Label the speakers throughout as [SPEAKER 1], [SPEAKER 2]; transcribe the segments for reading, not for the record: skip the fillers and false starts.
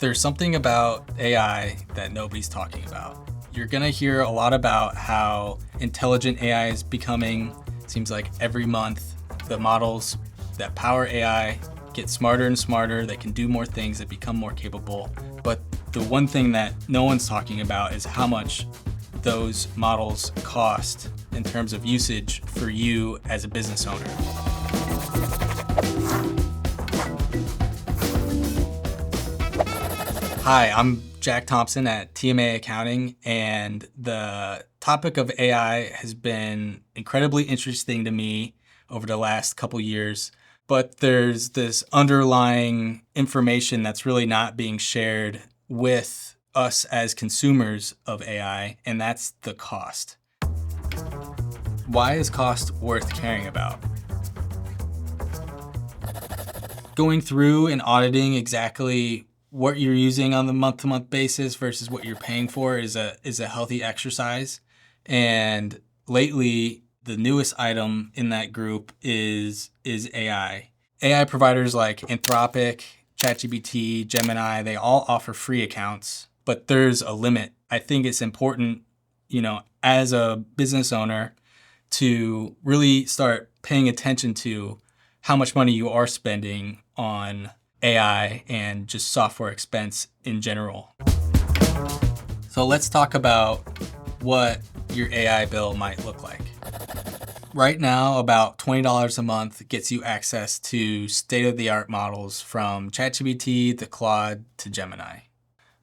[SPEAKER 1] There's something about AI that nobody's talking about. You're gonna hear a lot about how intelligent AI is becoming. Seems like every month the models that power AI get smarter and smarter, they can do more things, they become more capable. But the one thing that no one's talking about is how much those models cost in terms of usage for you as a business owner. Hi, I'm Jack Thompson at TMA Accounting, and the topic of AI has been incredibly interesting to me over the last couple years. But there's this underlying information that's really not being shared with us as consumers of AI, and that's the cost. Why is cost worth caring about? Going through and auditing exactly what you're using on the month-to-month basis versus what you're paying for is a healthy exercise. And lately, the newest item in that group is AI. AI providers like Anthropic, ChatGPT, Gemini, they all offer free accounts, but there's a limit. I think it's important, as a business owner to really start paying attention to how much money you are spending on AI and just software expense in general. So let's talk about what your AI bill might look like. Right now, about $20 a month gets you access to state-of-the-art models from ChatGPT to Claude to Gemini.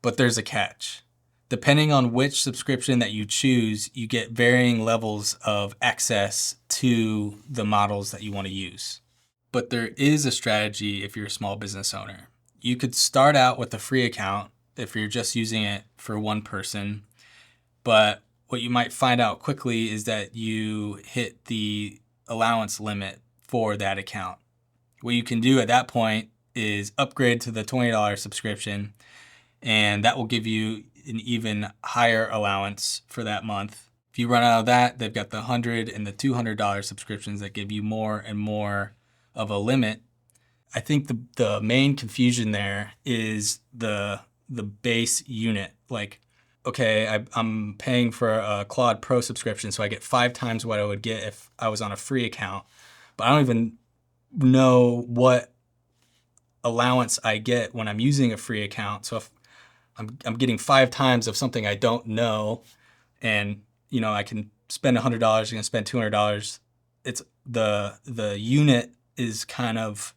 [SPEAKER 1] But there's a catch. Depending on which subscription that you choose, you get varying levels of access to the models that you want to use. But there is a strategy if you're a small business owner. You could start out with a free account if you're just using it for one person, but what you might find out quickly is that you hit the allowance limit for that account. What you can do at that point is upgrade to the $20 subscription, and that will give you an even higher allowance for that month. If you run out of that, they've got the $100 and the $200 subscriptions that give you more and more of a limit. I think the main confusion there is the base unit. Like, okay, I'm paying for a Claude Pro subscription, so I get 5 times what I would get if I was on a free account. But I don't even know what allowance I get when I'm using a free account. So if I'm getting 5 times of something I don't know, and I can spend $100, I can spend $200. It's the unit is kind of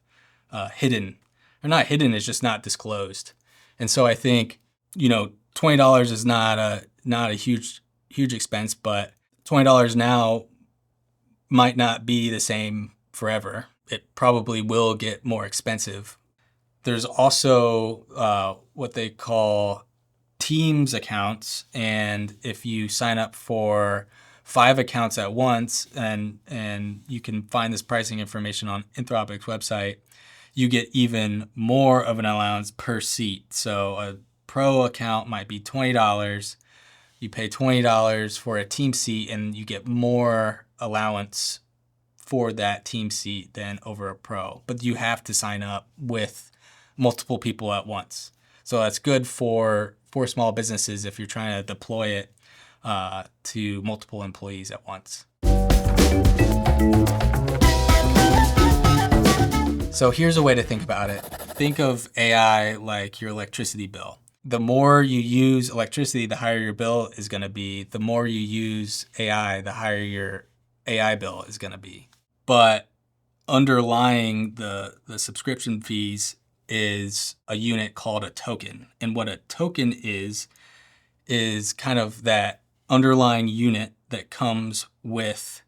[SPEAKER 1] hidden, or not hidden, it's just not disclosed. And so I think $20 is not a huge expense, but $20 now might not be the same forever. It probably will get more expensive. There's also what they call Teams accounts, and if you sign up for 5 accounts at once, and you can find this pricing information on Anthropic's website, you get even more of an allowance per seat. So a Pro account might be $20. You pay $20 for a team seat, and you get more allowance for that team seat than over a Pro. But you have to sign up with multiple people at once. So that's good for small businesses if you're trying to deploy it to multiple employees at once. So here's a way to think about it. Think of AI like your electricity bill. The more you use electricity, the higher your bill is going to be. The more you use AI, the higher your AI bill is going to be. But underlying the subscription fees is a unit called a token. And what a token is kind of that underlying unit that comes with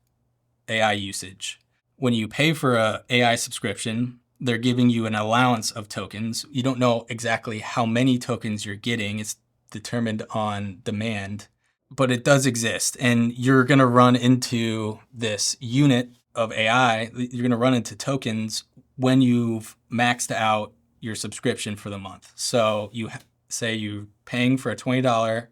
[SPEAKER 1] AI usage. When you pay for an AI subscription, they're giving you an allowance of tokens. You don't know exactly how many tokens you're getting. It's determined on demand, but it does exist. And you're going to run into this unit of AI. You're going to run into tokens when you've maxed out your subscription for the month. So you say you're paying for a $20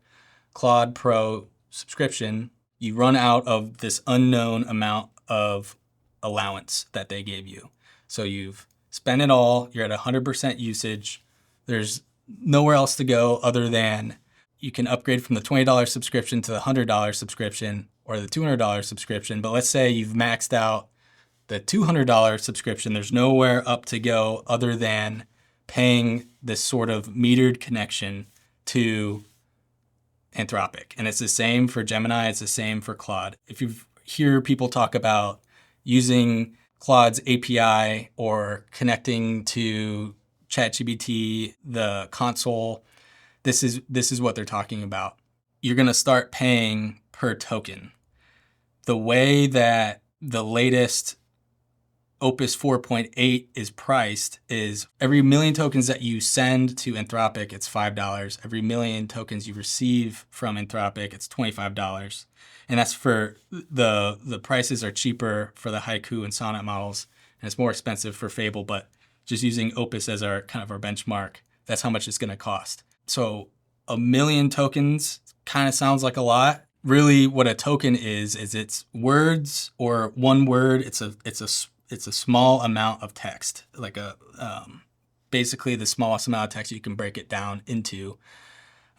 [SPEAKER 1] Claude Pro subscription. You run out of this unknown amount of allowance that they gave you. So you've spent it all, you're at 100% usage. There's nowhere else to go other than you can upgrade from the $20 subscription to the $100 subscription or the $200 subscription. But let's say you've maxed out the $200 subscription. There's nowhere up to go other than paying this sort of metered connection to Anthropic. And it's the same for Gemini. It's the same for Claude. If you hear people talk about using Claude's API or connecting to ChatGPT, the console, this is what they're talking about. You're going to start paying per token. The way that the latest Opus 4.8 is priced is every million tokens that you send to Anthropic, it's $5. Every million tokens you receive from Anthropic, it's $25. And that's for the prices are cheaper for the Haiku and Sonnet models, and it's more expensive for Fable, but just using Opus as our kind of our benchmark, that's how much it's going to cost. So a million tokens kind of sounds like a lot. Really, what a token is it's words or one word. It's a small amount of text, like basically the smallest amount of text you can break it down into.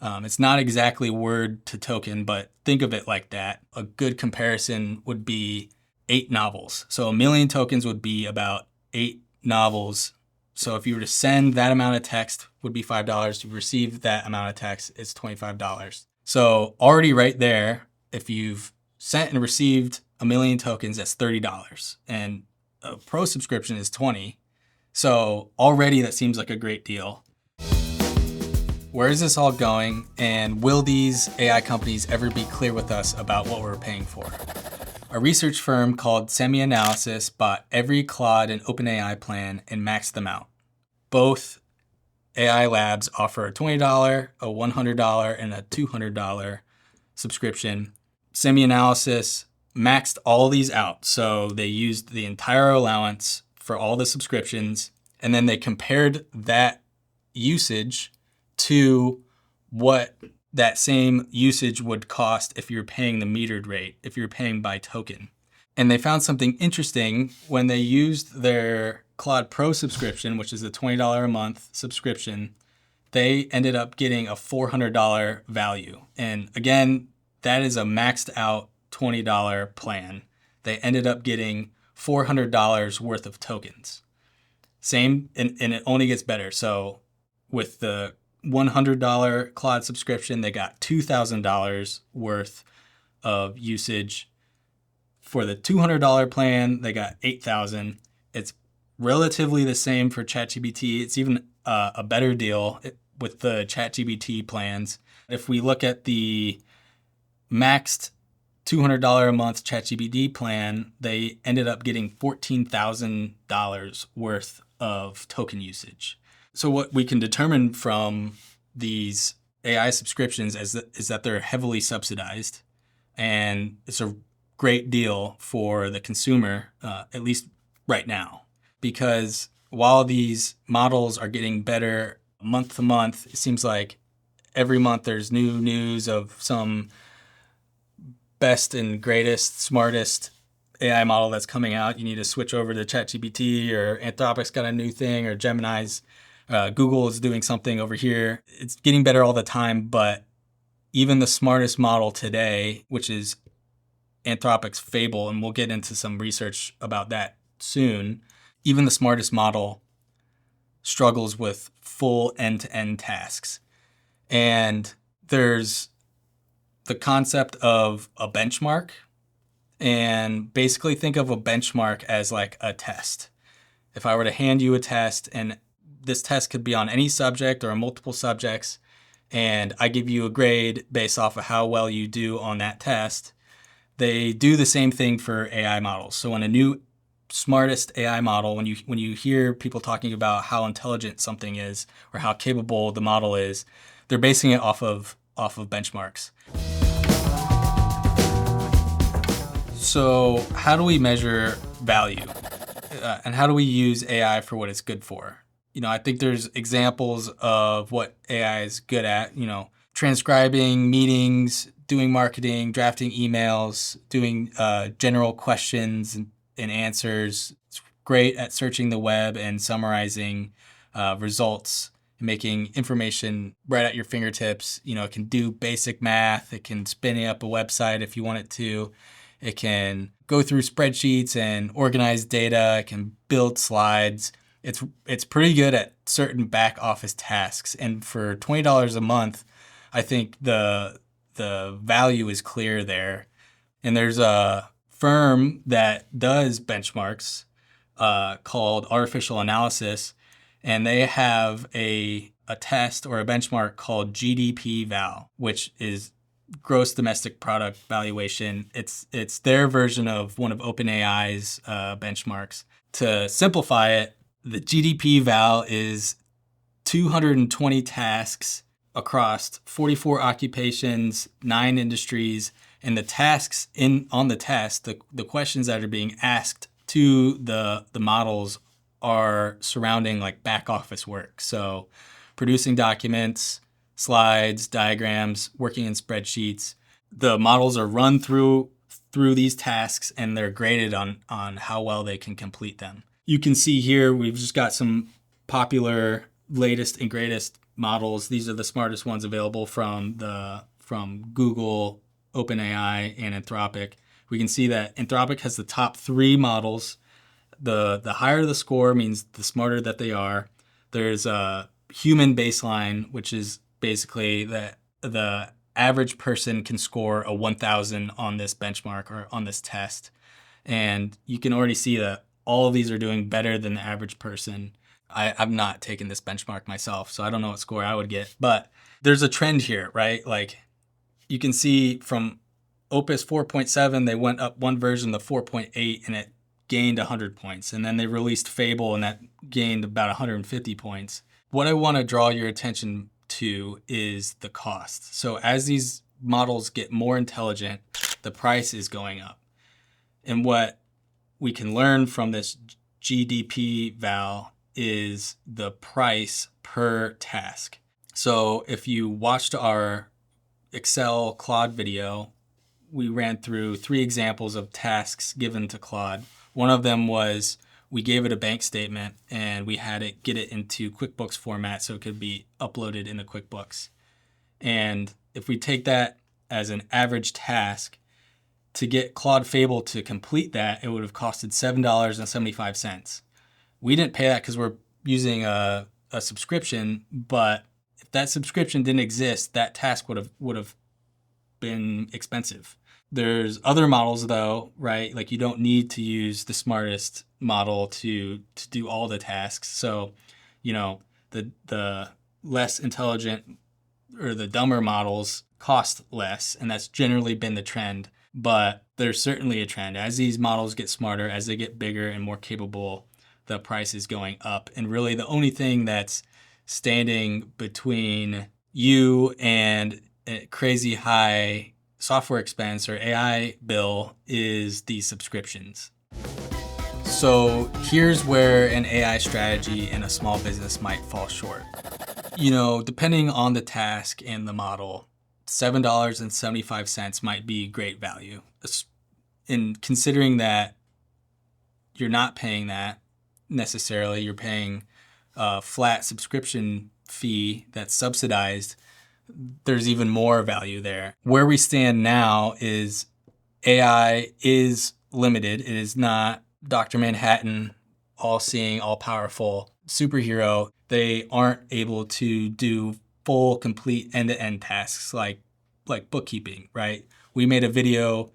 [SPEAKER 1] It's not exactly word to token, but think of it like that. A good comparison would be 8 novels. So a million tokens would be about 8 novels. So if you were to send that amount of text, would be $5. To receive that amount of text, it's $25. So already right there, if you've sent and received a million tokens, that's $30. And a pro subscription is $20. So already that seems like a great deal. Where is this all going? And will these AI companies ever be clear with us about what we're paying for? A research firm called SemiAnalysis bought every Claude and OpenAI plan and maxed them out. Both AI labs offer a $20, a $100, and a $200 subscription. SemiAnalysis maxed all these out. So they used the entire allowance for all the subscriptions, and then they compared that usage to what that same usage would cost if you're paying the metered rate, if you're paying by token. And they found something interesting when they used their Claude Pro subscription, which is a $20 a month subscription. They ended up getting a $400 value. And again, that is a maxed out $20 plan. They ended up getting $400 worth of tokens. Same, and it only gets better. So with the $100 Claude subscription, they got $2,000 worth of usage. For the $200 plan, they got $8,000. It's relatively the same for ChatGPT. It's even a better deal with the ChatGPT plans. If we look at the maxed $200 a month ChatGPT plan, they ended up getting $14,000 worth of token usage. So what we can determine from these AI subscriptions is that they're heavily subsidized, and it's a great deal for the consumer, at least right now, because while these models are getting better month to month, it seems like every month there's new news of some best and greatest, smartest AI model that's coming out. You need to switch over to ChatGPT, or Anthropic's got a new thing, or Gemini's. Google is doing something over here. It's getting better all the time, but even the smartest model today, which is Anthropic's Fable, and we'll get into some research about that soon, even the smartest model struggles with full end-to-end tasks. And there's the concept of a benchmark, and basically think of a benchmark as like a test. If I were to hand you a test, and this test could be on any subject or multiple subjects, and I give you a grade based off of how well you do on that test, they do the same thing for AI models. So when a new smartest AI model, when you hear people talking about how intelligent something is or how capable the model is, they're basing it off of benchmarks. So how do we measure value? And how do we use AI for what it's good for? I think there's examples of what AI is good at, transcribing meetings, doing marketing, drafting emails, doing general questions and answers. It's great at searching the web and summarizing results making information right at your fingertips. It can do basic math. It can spin up a website if you want it to. It can go through spreadsheets and organize data. It can build slides. It's pretty good at certain back office tasks. And for $20 a month, I think the value is clear there. And there's a firm that does benchmarks called Artificial Analysis, and they have a test or a benchmark called GDP val, which is gross domestic product valuation. It's their version of one of OpenAI's benchmarks. To simplify it, the GDP val is 220 tasks across 44 occupations, 9 industries, and the tasks on the test, the questions that are being asked to the models are surrounding like back office work. So producing documents, slides, diagrams, working in spreadsheets. The models are run through these tasks and they're graded on how well they can complete them. You can see here we've just got some popular latest and greatest models. These are the smartest ones available from Google, OpenAI, and Anthropic. We can see that Anthropic has the top 3 models. The higher the score means the smarter that they are. There's a human baseline, which is basically that the average person can score a 1,000 on this benchmark or on this test. And you can already see that all of these are doing better than the average person. I've not taken this benchmark myself, so I don't know what score I would get. But there's a trend here, right? Like you can see from Opus 4.7, they went up one version to 4.8 and it gained 100 points. And then they released Fable and that gained about 150 points. What I want to draw your attention to is the cost. So as these models get more intelligent, the price is going up. And what we can learn from this GDP val is the price per task. So if you watched our Excel Claude video, we ran through 3 examples of tasks given to Claude. One of them was we gave it a bank statement and we had it get it into QuickBooks format so it could be uploaded into QuickBooks. And if we take that as an average task, to get Claude Fable to complete that, it would have costed $7.75. We didn't pay that because we're using a subscription, but if that subscription didn't exist, that task would have been expensive. There's other models though, right? Like you don't need to use the smartest model to do all the tasks. So, the less intelligent or the dumber models cost less, and that's generally been the trend. But there's certainly a trend. As these models get smarter, as they get bigger and more capable, the price is going up. And really the only thing that's standing between you and a crazy high software expense or AI bill is these subscriptions. So here's where an AI strategy in a small business might fall short. Depending on the task and the model, $7.75 might be great value. In considering that you're not paying that necessarily, you're paying a flat subscription fee that's subsidized, there's even more value there. Where we stand now is AI is limited. It is not Dr. Manhattan, all-seeing, all-powerful superhero. They aren't able to do full, complete end-to-end tasks like bookkeeping, right? We made a video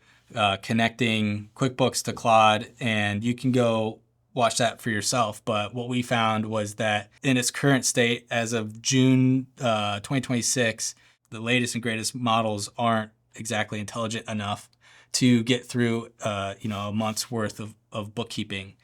[SPEAKER 1] connecting QuickBooks to Claude, and you can go watch that for yourself. But what we found was that in its current state, as of June 2026, the latest and greatest models aren't exactly intelligent enough to get through a month's worth of bookkeeping.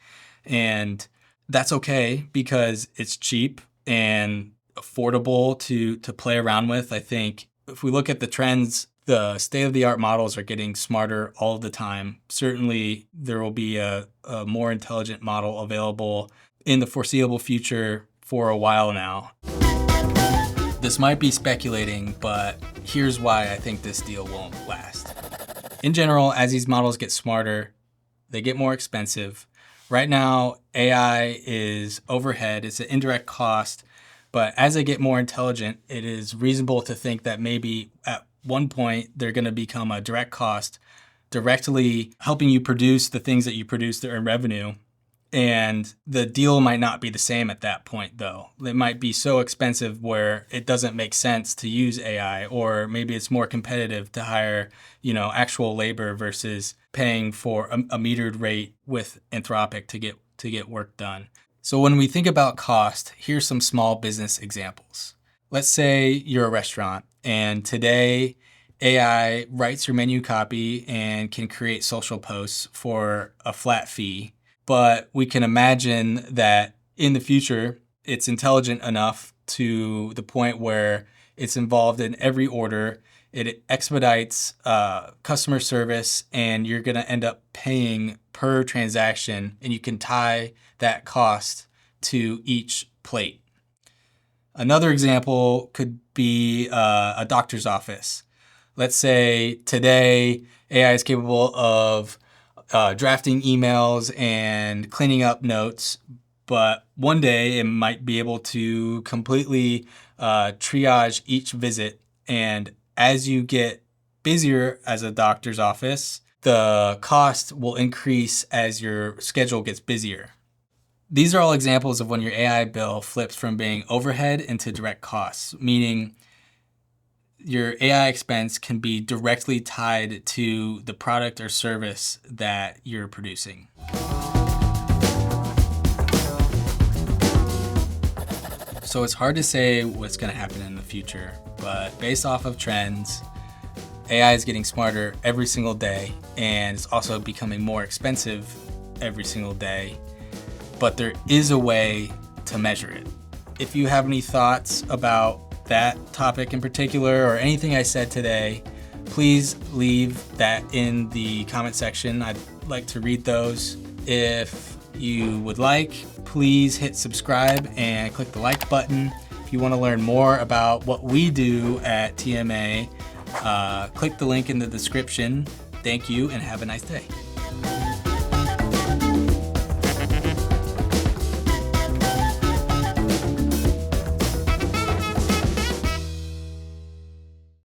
[SPEAKER 1] And that's okay because it's cheap and affordable to play around with. I think if we look at the trends, the state-of-the-art models are getting smarter all the time. Certainly, there will be a more intelligent model available in the foreseeable future for a while now. This might be speculating, but here's why I think this deal won't last. In general, as these models get smarter, they get more expensive. Right now, AI is overhead. It's an indirect cost, But as they get more intelligent, it is reasonable to think that maybe at one point they're going to become a direct cost, directly helping you produce the things that you produce that earn revenue. And the deal might not be the same at that point, though. It might be so expensive where it doesn't make sense to use AI, or maybe it's more competitive to hire, actual labor versus paying for a metered rate with Anthropic to get work done. So when we think about cost, here's some small business examples. Let's say you're a restaurant, and today AI writes your menu copy and can create social posts for a flat fee. But we can imagine that in the future, it's intelligent enough to the point where it's involved in every order. It expedites customer service, and you're going to end up paying per transaction, and you can tie that cost to each plate. Another example could be a doctor's office. Let's say today AI is capable of drafting emails and cleaning up notes, but one day it might be able to completely triage each visit. And as you get busier as a doctor's office, the cost will increase as your schedule gets busier. These are all examples of when your AI bill flips from being overhead into direct costs, meaning your AI expense can be directly tied to the product or service that you're producing. So it's hard to say what's going to happen in the future, but based off of trends, AI is getting smarter every single day, and it's also becoming more expensive every single day. But there is a way to measure it. If you have any thoughts about that topic in particular or anything I said today, please leave that in the comment section. I'd like to read those. If you would like, please hit subscribe and click the like button. If you want to learn more about what we do at TMA, click the link in the description. Thank you and have a nice day.